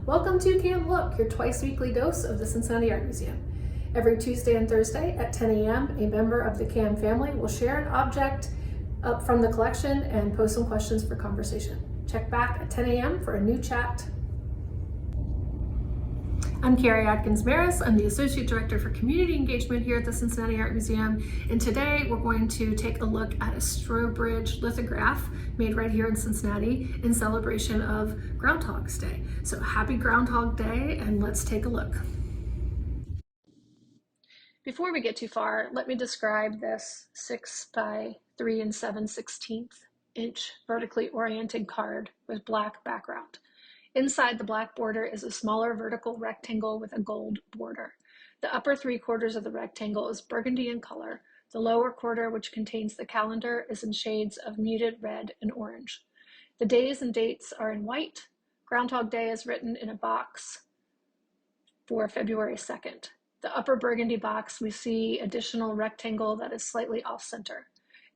Welcome to Cam Look, your twice weekly dose of the Cincinnati Art Museum. Every Tuesday and Thursday at 10 a.m., a member of the Cam family will share an object up from the collection and post some questions for conversation. Check back at 10 a.m. for a new chat. I'm Carrie Atkins Maras. I'm the Associate Director for Community Engagement here at the Cincinnati Art Museum. And today we're going to take a look at a Strobridge lithograph made right here in Cincinnati in celebration of Groundhog's Day. So happy Groundhog Day, and let's take a look. Before we get too far, let me describe this 6 by 3 7/16 inch vertically oriented card with black background. Inside the black border is a smaller vertical rectangle with a gold border. The upper 3/4 of the rectangle is burgundy in color. The lower quarter, which contains the calendar, is in shades of muted red and orange. The days and dates are in white. Groundhog Day is written in a box for February 2nd. The upper burgundy box, we see additional rectangle that is slightly off-center.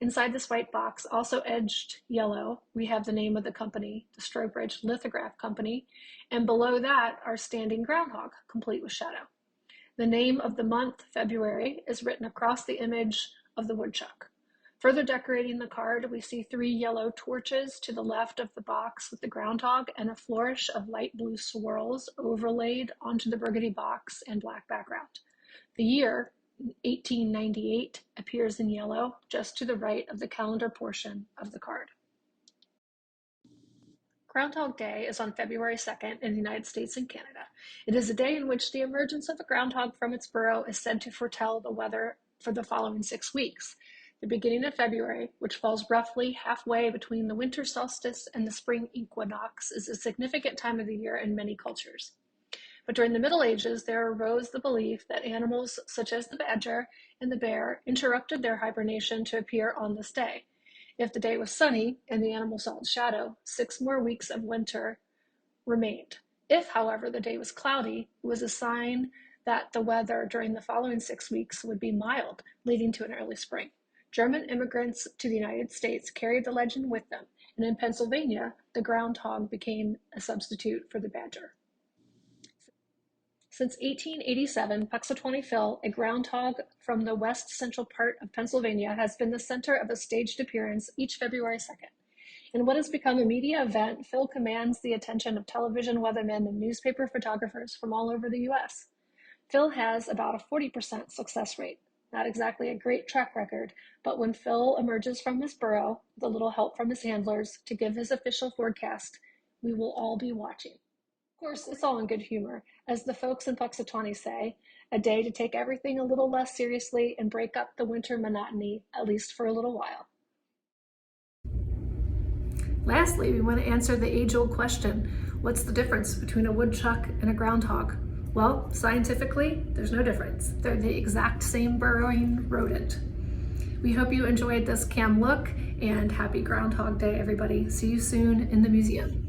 Inside this white box, also edged yellow, we have the name of the company, the Strobridge Lithography Company, and below that our standing groundhog, complete with shadow. The name of the month, February, is written across the image of the woodchuck. Further decorating the card, we see 3 yellow torches to the left of the box with the groundhog and a flourish of light blue swirls overlaid onto the burgundy box and black background. The year, 1898, appears in yellow just to the right of the calendar portion of the card. Groundhog Day is on February 2nd in the United States and Canada. It is a day in which the emergence of a groundhog from its burrow is said to foretell the weather for the following 6 weeks. The beginning of February, which falls roughly halfway between the winter solstice and the spring equinox, is a significant time of the year in many cultures. But during the Middle Ages, there arose the belief that animals such as the badger and the bear interrupted their hibernation to appear on this day. If the day was sunny and the animal saw its shadow, 6 more weeks of winter remained. If, however, the day was cloudy, it was a sign that the weather during the following 6 weeks would be mild, leading to an early spring. German immigrants to the United States carried the legend with them, and in Pennsylvania, the groundhog became a substitute for the badger. Since 1887, Punxsutawney Phil, a groundhog from the west central part of Pennsylvania, has been the center of a staged appearance each February 2nd. In what has become a media event, Phil commands the attention of television weathermen and newspaper photographers from all over the U.S. Phil has about a 40% success rate. Not exactly a great track record, but when Phil emerges from his burrow, with a little help from his handlers, to give his official forecast, we will all be watching. Of course, it's all in good humor. As the folks in Punxsutawney say, a day to take everything a little less seriously and break up the winter monotony, at least for a little while. Lastly, we want to answer the age-old question, what's the difference between a woodchuck and a groundhog? Well, scientifically, there's no difference. They're the exact same burrowing rodent. We hope you enjoyed this Cam Look, and happy Groundhog Day, everybody. See you soon in the museum.